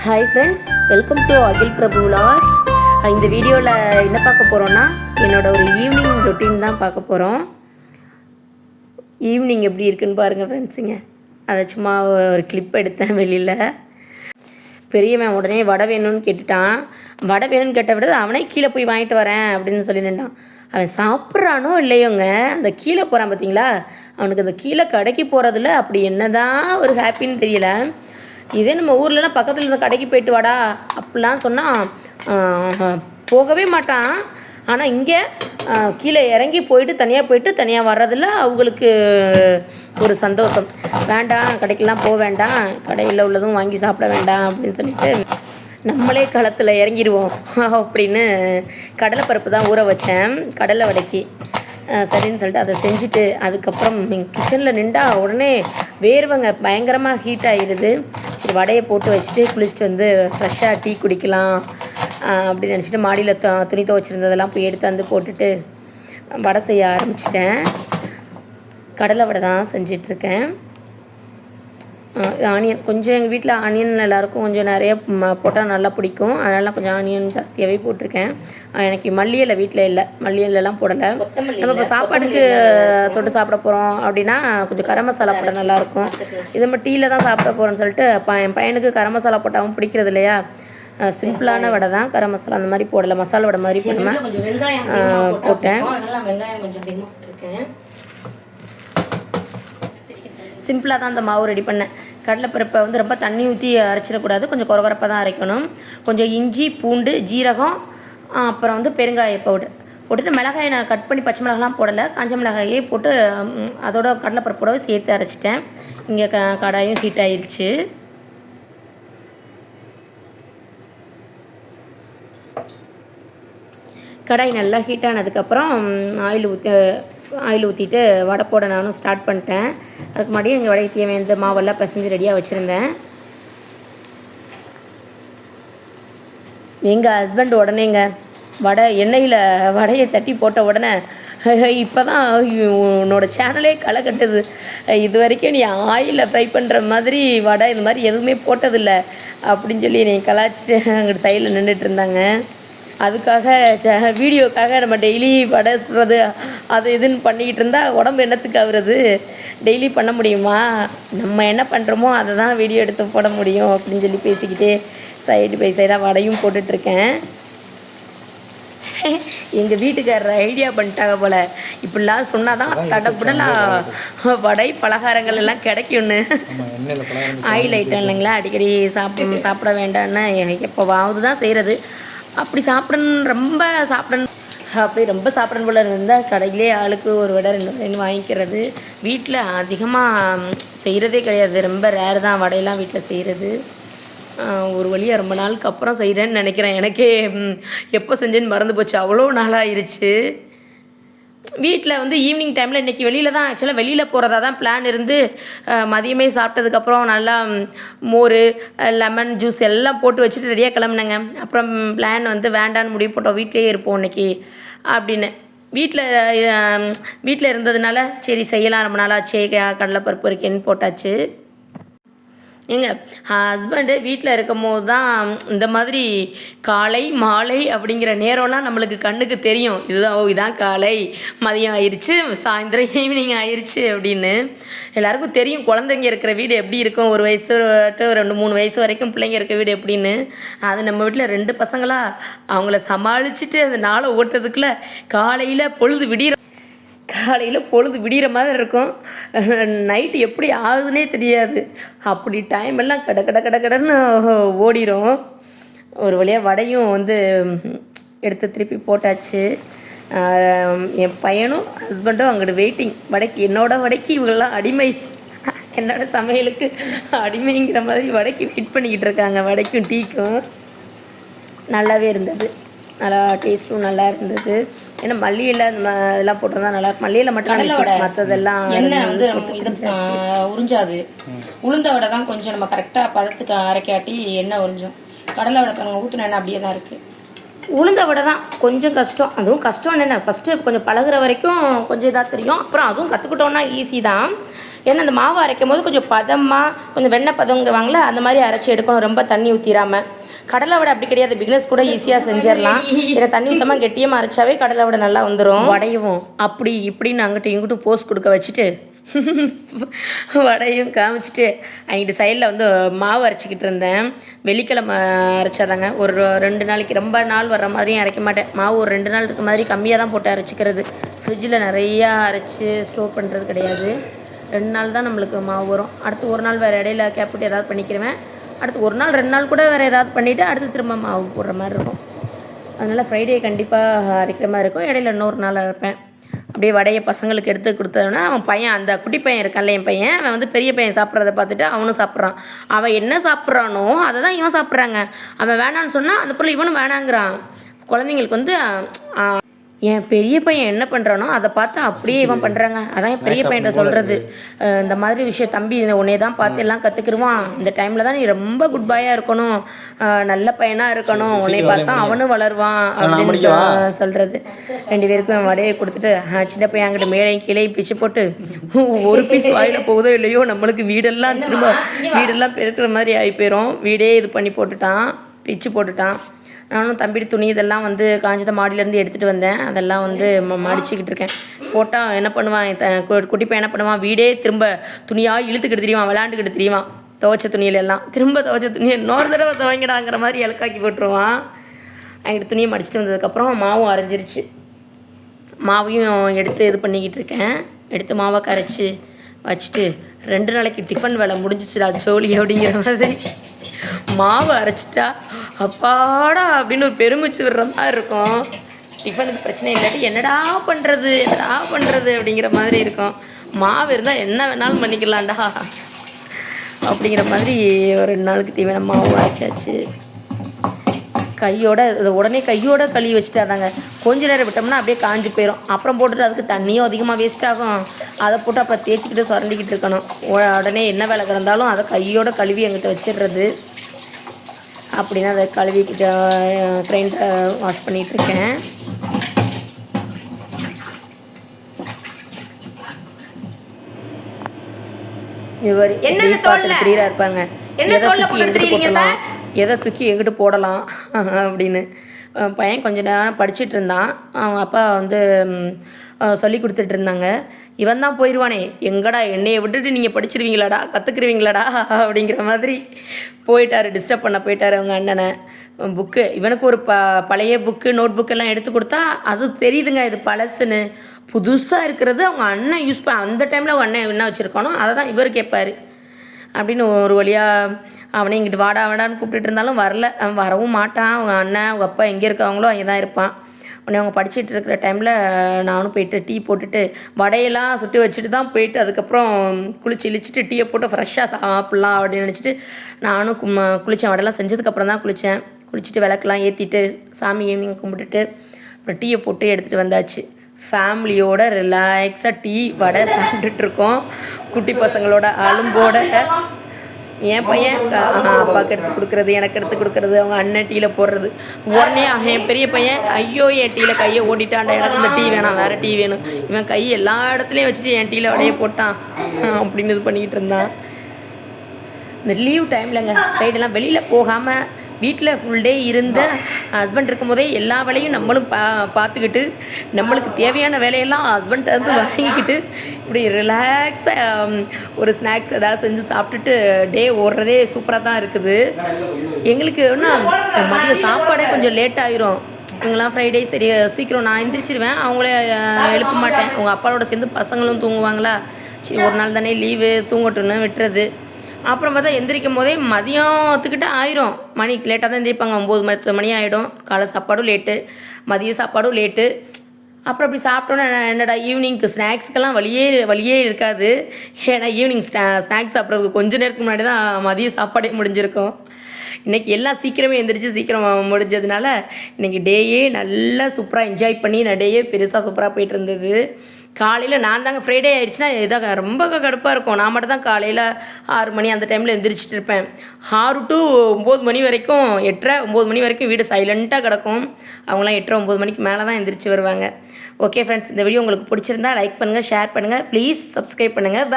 Hi friends, welcome to Akhil Prabhu vlogs. இந்த வீடியோவில் என்ன பார்க்க போகிறோன்னா, என்னோடய ஒரு ஈவினிங் ரொட்டீன் தான் பார்க்க போகிறோம். ஈவினிங் எப்படி இருக்குன்னு பாருங்கள் ஃப்ரெண்ட்ஸுங்க. அதை சும்மா ஒரு கிளிப் எடுத்தேன் வெளியில். பெரியவன் உடனே வடை வேணும்னு கேட்டுட்டான். வடை வேணும்னு கேட்ட விட அவனே கீழே போய் வாங்கிட்டு வரேன் அப்படின்னு சொல்லி நின்றான். அவன் சாப்பிட்றானோ இல்லையோங்க, அந்த கீழே போகிறான் பார்த்தீங்களா, அவனுக்கு அந்த கீழே கடைக்கு போகிறதுல அப்படி என்ன தான் ஒரு ஹாப்பின்னு தெரியல. இதே நம்ம ஊர்லலாம் பக்கத்தில் இருந்த கடைக்கு போயிட்டு வாடா அப்படிலாம் சொன்னால் போகவே மாட்டான். ஆனால் இங்கே கீழே இறங்கி போயிட்டு தனியாக வர்றதில் அவங்களுக்கு ஒரு சந்தோஷம். வேண்டாம், கடைக்கெல்லாம் போக வேண்டாம், கடையில் உள்ளதும் வாங்கி சாப்பிட வேண்டாம் அப்படின்னு சொல்லிட்டு நம்மளே களத்தில் இறங்கிடுவோம் அப்படின்னு கடலைப்பருப்பு தான் ஊற வச்சேன் கடலை வடைக்கு. சரின்னு சொல்லிட்டு அதை செஞ்சுட்டு அதுக்கப்புறம் கிச்சனில் நின்றா உடனே வேர்வைங்க பயங்கரமாக ஹீட் ஆகிடுது. சரி, வடையை போட்டு வச்சுட்டு குளிச்சுட்டு வந்து ஃப்ரெஷ்ஷாக டீ குடிக்கலாம் அப்படின்னு நினச்சிட்டு மாடியில் துணி துவைச்சிருந்ததெல்லாம் போய் எடுத்து வந்து போட்டுட்டு வடை செய்ய ஆரம்பிச்சிட்டேன். கடலை வடை தான் செஞ்சிட்ருக்கேன். ஆனியன் கொஞ்சம், எங்கள் வீட்டில் ஆனியன் எல்லாேருக்கும் கொஞ்சம் நிறைய போட்டால் நல்லா பிடிக்கும். அதனால கொஞ்சம் ஆனியன் ஜாஸ்தியாகவே போட்டிருக்கேன். எனக்கு மல்லி இலை வீட்டில் இல்லை, மல்லி இலைலாம் போடலை. நம்ம இப்போ சாப்பாட்டுக்கு தொட்டு சாப்பிட போகிறோம் அப்படின்னா கொஞ்சம் கரம் மசாலா போட்டால் நல்லாயிருக்கும். இது நம்ம டீயில் தான் சாப்பிட போகிறோன்னு சொல்லிட்டு என் பையனுக்கு கரம் மசாலா போட்டாலும் பிடிக்கிறது இல்லையா, சிம்பிளான வடை தான், கரம் மசாலா அந்த மாதிரி போடலை, மசாலா வடை மாதிரி போடாமல் போட்டேன். வெங்காயம் கொஞ்சம் போட்டிருக்கேன். சிம்பிளாக தான் அந்த மாவு ரெடி பண்ணேன். கடலைப்பருப்பை வந்து ரொம்ப தண்ணி ஊற்றி அரைச்சிடக்கூடாது, கொஞ்சம் குறகுறப்பாக தான் அரைக்கணும். கொஞ்சம் இஞ்சி, பூண்டு, ஜீரகம், அப்புறம் வந்து பெருங்காய பவுடர் போட்டுட்டு மிளகாயை நான் கட் பண்ணி பச்சை மிளகாலாம் போடலை, காஞ்ச மிளகாயே போட்டு அதோட கடலைப்பருப்போடவே சேர்த்து அரைச்சிட்டேன். இங்கே கடாயும் ஹீட் ஆயிடுச்சு. கடாய் நல்லா ஹீட் ஆனதுக்கப்புறம் ஆயில் ஊற்றிட்டு வடை போட நானும் ஸ்டார்ட் பண்ணிட்டேன். அதுக்கு முன்னாடியே எங்கள் வடைக்கு தேவையான மாவெல்லாம் பிசைஞ்சு ரெடியாக வச்சுருந்தேன். எங்கள் ஹஸ்பண்ட் உடனேங்க எண்ணெயில் வடையை தட்டி போட்ட உடனே, இப்போ தான் உன்னோட சேனலே களை கட்டுது, இது வரைக்கும் நீ ஆயிலில் ஃப்ரை பண்ணுற மாதிரி வடை இது மாதிரி எதுவுமே போட்டதில்லை அப்படின்னு சொல்லி என்னை கலாய்ச்சிட்டு அங்கிட்டு சைடில் நின்றுட்டு இருந்தாங்க. அதுக்காக வீடியோக்காக நம்ம டெய்லி வடை சுடுறது அது இதுன்னு பண்ணிக்கிட்டு இருந்தால் உடம்பு என்னத்துக்கு ஆகுறது, டெய்லி பண்ண முடியுமா, நம்ம என்ன பண்ணுறோமோ அதை தான் வீடியோ எடுத்து போட முடியும் அப்படின்னு சொல்லி பேசிக்கிட்டே சைடு பை சைடாக வடையும் போட்டுட்ருக்கேன். எங்கள் வீட்டுக்காரர் ஐடியா பண்ணிட்டாங்க போல், இப்படிலாம் சொன்னால் தான் தடப்புடலாம் வடை பலகாரங்கள் எல்லாம் கிடைக்கும்னு. ஆயில் ஐட்டம் இல்லைங்களா, அடிக்கடி சாப்பிட வேண்டான்னு எப்போவாவது தான் செய்கிறது. அப்படி ரொம்ப சாப்பிடணும் போல் இருந்தால் கடையிலே ஆளுக்கு ஒரு வடை 2 வடைன்னு வாங்கிக்கிறது. வீட்டில் அதிகமாக செய்கிறதே கிடையாது, ரொம்ப ரேர் தான் வடையெல்லாம் வீட்டில் செய்கிறது. ஒரு வழியாக ரொம்ப நாளுக்கு அப்புறம் செய்கிறேன்னு நினைக்கிறேன். எனக்கே எப்போ செஞ்சேன்னு மறந்து போச்சு, அவ்வளோ நாளாகிருச்சு. வீட்டில் வந்து ஈவினிங் டைமில் இன்றைக்கி வெளியில் போகிறதா தான் பிளான் இருந்து, மதியமே சாப்பிட்டதுக்கப்புறம் நல்லா மோர், லெமன் ஜூஸ் எல்லாம் போட்டு வச்சுட்டு ரெடியாக கிளம்புனேங்க. அப்புறம் பிளான் வந்து வேண்டான்னு முடிவு போட்டோம், வீட்டிலே இருப்போம் இன்றைக்கி அப்படின்னு. வீட்டில் இருந்ததுனால சரி செய்யலாம், ரொம்ப நாளாச்சே கடலைப்பருப்பு இருக்கேன்னு போட்டாச்சு. எங்கள் ஹஸ்பண்டு வீட்டில் இருக்கும் போது தான் இந்த மாதிரி காலை மாலை அப்படிங்கிற நேரம்லாம் நம்மளுக்கு கண்ணுக்கு தெரியும். இதான் காலை, மதியம் ஆயிடுச்சு, சாயந்தரம் ஈவினிங் ஆயிடுச்சு அப்படின்னு எல்லாருக்கும் தெரியும். குழந்தைங்க இருக்கிற வீடு எப்படி இருக்கும், 1 வயசு டு 2-3 வயசு வரைக்கும் பிள்ளைங்க இருக்கிற வீடு எப்படின்னு. அது நம்ம வீட்டில் 2 பசங்களா அவங்கள சமாளிச்சுட்டு அந்த நாளை ஓட்டுறதுக்குள்ளே காலையில் பொழுது விடிகிற மாதிரி இருக்கும், நைட்டு எப்படி ஆகுதுன்னே தெரியாது. அப்படி டைம் எல்லாம் கடன்னு ஓடிடும். ஒரு வழியாக வடையும் வந்து எடுத்து திருப்பி போட்டாச்சு. என் பையனும் ஹஸ்பண்டும் அங்கிட்டு வெயிட்டிங், என்னோடய வடைக்கு இவங்கெல்லாம் அடிமை, என்னோடய சமையலுக்கு அடிமைங்கிற மாதிரி வடைக்கு வெயிட் பண்ணிக்கிட்டு இருக்காங்க. வடைக்கும் டீக்கும் நல்லாவே இருந்தது, நல்லா டேஸ்ட்டும் நல்லா இருந்தது. ஏன்னா மல்லியில் இதெல்லாம் போட்டிருந்தா நல்லா இருக்கும். மல்லியில் மட்டும் மற்றதெல்லாம் எண்ணெய் வந்து உறிஞ்சாது. உளுந்த வடை தான் கொஞ்சம் நம்ம கரெக்டாக பதத்துக்கு அரைக்காட்டி எண்ணெய் உறிஞ்சும். கடலை வடை பாருங்க, ஊற்றின எண்ணெய் அப்படியே தான் இருக்குது. உளுந்த வடை தான் கொஞ்சம் கஷ்டம். அதுவும் கஷ்டம் என்ன, ஃபஸ்ட்டு கொஞ்சம் பழகுற வரைக்கும் கொஞ்சம் இதாக தெரியும், அப்புறம் அதுவும் கற்றுக்கிட்டோன்னா ஈஸி தான். ஏன்னா அந்த மாவு அரைக்கும் போது கொஞ்சம் பதமாக கொஞ்சம் வெண்ணெய் பதங்கிறவாங்களே அந்த மாதிரி அரைச்சி எடுக்கணும், ரொம்ப தண்ணி ஊற்றிடாமல். கடலை வடை அப்படி கிடையாது, பிகினர்ஸ் கூட ஈஸியாக செஞ்சிடலாம். ஏன்னா தண்ணி ஊற்றாமல் கெட்டியமாக அரைச்சாவே கடலை வடை நல்லா வந்துடும். வடையும் அப்படி இப்படின்னு அங்கிட்டும் இங்கிட்டும் போஸ்ட் கொடுக்க வச்சுட்டு வடையும் காமிச்சிட்டு அங்கிட்டு சைடில் வந்து மாவு அரைச்சிக்கிட்டு இருந்தேன். வெள்ளிக்கிழமை அரைச்சாதாங்க, ஒரு 2 நாளைக்கு, ரொம்ப நாள் வர்ற மாதிரியும் அரைக்க மாட்டேன். மாவு ஒரு 2 நாள் இருக்க மாதிரி கம்மியாக தான் போட்டு அரைச்சிக்கிறது. ஃப்ரிட்ஜில் நிறையா அரைச்சி ஸ்டோர் பண்ணுறது கிடையாது. 2 நாள் தான் நம்மளுக்கு மாவு வரும். அடுத்து ஒரு நாள் வேறு இடையில கேப்பிட்டு ஏதாவது பண்ணிக்கிறேன். அடுத்து 1 நாள் 2 நாள் கூட வேறு ஏதாவது பண்ணிவிட்டு அடுத்து திரும்ப மாவு போடுற மாதிரி இருக்கும். அதனால் ஃப்ரைடே கண்டிப்பாக அரைக்கிற மாதிரி இருக்கும். இடையில இன்னொரு நாள் அரைப்பேன். அப்படியே வடையை பசங்களுக்கு எடுத்து கொடுத்தோன்னா அவன் பையன், அந்த குட்டி பையன் இருக்கான்ல என் பையன், அவன் வந்து பெரிய பையன் சாப்பிட்றத பார்த்துட்டு அவனும் சாப்பிட்றான். அவன் என்ன சாப்பிட்றானோ அதை தான் இவன் சாப்பிட்றாங்க. அவன் வேணான்னு சொன்னால் அந்த பொருள் இவனும் வேணாங்கிறான். குழந்தைங்களுக்கு வந்து என் பெரிய பையன் என்ன பண்ணுறானோ அதை பார்த்து அப்படியே இவன் பண்ணுறாங்க. அதான் என் பெரிய பையன்கிட்ட சொல்கிறது, இந்த மாதிரி விஷயம் தம்பி உன்னை தான் பார்த்து எல்லாம் கற்றுக்குருவான். இந்த டைமில் தான் நீ ரொம்ப குட் பாயாக இருக்கணும், நல்ல பையனாக இருக்கணும், உன்னை பார்த்தா அவனும் வளருவான் அப்படின்னு சொல்கிறது. 2 பேருக்கும் வடையை கொடுத்துட்டு சின்ன பையன் அங்கிட்ட மேலையும் கீழே பிச்சு போட்டு ஒரு பீஸ் வாயில் போகுதோ இல்லையோ நம்மளுக்கு வீடெல்லாம் பெருக்கிற மாதிரி ஆகி போயிடும். வீடே இது பண்ணி போட்டுட்டான், பிச்சு போட்டுட்டான். நானும் தம்பி துணி இதெல்லாம் வந்து காஞ்சத மாடியிலேருந்து எடுத்துகிட்டு வந்தேன். அதெல்லாம் வந்து மடிச்சுக்கிட்டு இருக்கேன். போட்டால் என்ன பண்ணுவான் குட்டி பையன், என்ன பண்ணுவான், வீடே திரும்ப துணியாக இழுத்துக்கிட்டு தெரியுவான், விளையாண்டுக்கிட்டு தெரியுவான். துவைச்ச துணியிலெல்லாம் திரும்ப துவைச்ச துணியை இன்னொரு தடவை துவைங்கடாங்கிற மாதிரி இலக்காக்கி போட்டுருவான். அங்கிட்டு துணியை மடிச்சுட்டு வந்ததுக்கப்புறம் மாவும் அரைஞ்சிருச்சு. மாவையும் எடுத்து இது பண்ணிக்கிட்டு இருக்கேன். எடுத்து மாவை கரைச்சி வச்சுட்டு 2 நாளைக்கு டிஃபன் வேலை முடிஞ்சிச்சுடா ஜோலி அப்படிங்கிற மாதிரி மாவு அரைச்சிட்டா அப்பாடா அப்படின்னு ஒரு பெருமிச்சு விடுற மாதிரி இருக்கும். டிஃபனுக்கு பிரச்சனை இல்லாட்டி என்னடா பண்ணுறது அப்படிங்கிற மாதிரி இருக்கும். மாவு இருந்தால் என்ன வேணாலும் பண்ணிக்கலாம்டா அப்படிங்கிற மாதிரி ஒரு 2 நாளுக்கு தேவையான மாவு அரைச்சாச்சு. உடனே கையோட கழுவி வச்சுட்டாதாங்க. கொஞ்ச நேரம் விட்டோம்னா அப்படியே காஞ்சி போயிடும். அப்புறம் போட்டுட்டு அதுக்கு தண்ணியும் அதிகமாக வேஸ்ட் ஆகும். அதை போட்டு அப்புறம் தேய்ச்சிக்கிட்டு சுரண்டிக்கிட்டு இருக்கணும். உடனே என்ன வேலை கிடந்தாலும் அதை கையோட கழுவி எங்கிட்ட வச்சிடுறது. அப்படின்னா அதை கழுவிக்கிட்ட கிரைண்டர் வாஷ் பண்ணிகிட்ருக்கேன். இவர் என்ன பாட்டில் 3 இருப்பாங்க, எதை தூக்கி எங்கிட்டு போடலாம் அப்படின்னு. பையன் கொஞ்ச நேரம் படிச்சுட்டு இருந்தான். அவங்க அப்பா வந்து சொல்லி கொடுத்துட்டு இருந்தாங்க. இவன் தான் போயிடுவானே, எங்கடா என்னையை விட்டுட்டு நீங்கள் படிச்சிருவீங்களாடா, கற்றுக்குருவீங்களாடா அப்படிங்கிற மாதிரி போயிட்டார். டிஸ்டர்ப் பண்ண போயிட்டார் அவங்க அண்ணனை. புக்கு இவனுக்கு ஒரு பழைய புக்கு நோட் புக்கெல்லாம் எடுத்து கொடுத்தா அது தெரியுதுங்க இது பழசுன்னு. புதுசாக இருக்கிறது அவங்க அண்ணன் யூஸ் அந்த டைமில் அவங்க அண்ணன் என்ன வச்சுருக்கானோ அதை தான் இவர் கேட்பார். அப்படின்னு ஒரு வழியாக அவனை இங்கிட்டு வாடான்னு கூப்பிட்டுட்டு இருந்தாலும் வரல. அவன் வரவும் மாட்டான். அவங்க அண்ணன் அவங்க அப்பா எங்கே இருக்காங்களோ அங்கே தான் இருப்பான். உடனே அவங்க படிச்சுட்டு இருக்கிற டைமில் நானும் போயிட்டு டீ போட்டுட்டு வடையெல்லாம் சுட்டு வச்சுட்டு தான் போயிட்டு அதுக்கப்புறம் இழிச்சிட்டு டீயை போட்டு ஃப்ரெஷ்ஷாக சாப்பிட்லாம் அப்படின்னு நினச்சிட்டு நானும் குளித்தேன். வடையெல்லாம் செஞ்சதுக்கப்புறம் தான் குளிச்சுட்டு விளக்கெல்லாம் ஏற்றிட்டு சாமி ஈவினிங் கும்பிட்டுட்டு அப்புறம் டீயை போட்டு எடுத்துகிட்டு வந்தாச்சு. ஃபேமிலியோட ரிலாக்ஸாக டீ வடை சாப்பிட்டுட்ருக்கோம். குட்டி பசங்களோட அலும்போட என் பையன் அப்பாவுக்கு எடுத்து கொடுக்குறது, எனக்கு எடுத்து கொடுக்குறது, அவங்க அண்ணன் டீயில் போடுறது. உடனே என் பெரிய பையன் ஐயோ என் டீயில் கையை ஓட்டிட்டான்டா, எனக்கு இந்த டீ வேணாம், வேறு டீ வேணும். இவன் கை எல்லா இடத்துலையும் வச்சுட்டு என் டீயில் வடையை போட்டான் அப்படின்னு இது பண்ணிக்கிட்டு இருந்தான். இந்த லீவ் டைம்லங்க சைடெல்லாம் வெளியில் போகாமல் வீட்டில் ஃபுல் டே இருந்த ஹஸ்பண்ட் இருக்கும்போதே எல்லா வேலையும் நம்மளும் பார்த்துக்கிட்டு நம்மளுக்கு தேவையான வேலையெல்லாம் ஹஸ்பண்ட்டை வந்து வாங்கிக்கிட்டு இப்படி ரிலாக்ஸாக ஒரு ஸ்நாக்ஸ் ஏதாவது செஞ்சு சாப்பிட்டுட்டு டே ஓடுறதே சூப்பராக தான் இருக்குது. எங்களுக்கு இன்னும் மதியம் சாப்பாடே கொஞ்சம் லேட் ஆகிரும். இவங்களாம் ஃப்ரைடே சரி சீக்கிரம் நான் எந்திரிச்சிருவேன், அவங்கள எழுப்ப மாட்டேன். அவங்க அப்பாவோட சேர்ந்து பசங்களும் தூங்குவாங்களா, சரி ஒரு நாள் தானே லீவு தூங்கட்டுன்னு விட்டுறது. அப்புறம் பார்த்தா எந்திரிக்கும் போதே மதியத்துக்கிட்ட ஆயிரும். மணி லேட்டாக தான் எந்திரிப்பாங்க, 9 மணி ஆகிடும். காலை சாப்பாடும் லேட்டு, மதிய சாப்பாடும் லேட்டு. அப்புறம் அப்படி சாப்பிட்டோன்னா என்னடா ஈவினிங்க்கு ஸ்நாக்ஸுக்கெல்லாம் வழியே இருக்காது. ஏன்னா ஈவினிங் ஸ்நாக்ஸ் சாப்பிட்றதுக்கு கொஞ்சம் நேரத்துக்கு முன்னாடி தான் மதிய சாப்பாடே முடிஞ்சிருக்கும். இன்றைக்கி எல்லாம் சீக்கிரமே எந்திரிச்சு சீக்கிரம் முடிஞ்சதுனால இன்றைக்கி டேயே நல்லா சூப்பராக என்ஜாய் பண்ணி டேயே பெருசாக சூப்பராக போயிட்டு இருந்தது. காலையில் நான் தாங்க ஃப்ரைடே ஆகிடுச்சுன்னா இதாக ரொம்ப கடுப்பாக இருக்கும். நான் மட்டும் தான் காலையில் 6 மணி அந்த டைமில் எந்திரிச்சிட்டு இருப்பேன். 6 to 9 மணி வரைக்கும் 8:30 9 மணி வரைக்கும் வீடு சைலண்ட்டாக கிடக்கும். அவங்களாம் 8:30 9 மணிக்கு மேலே தான் எந்திரிச்சு வருவாங்க. ஓகே ஃப்ரெண்ட்ஸ், இந்த வீடியோ உங்களுக்கு பிடிச்சிருந்தா லைக் பண்ணுங்கள், ஷேர் பண்ணுங்கள், ப்ளீஸ் சப்ஸ்கிரைப் பண்ணுங்கள்.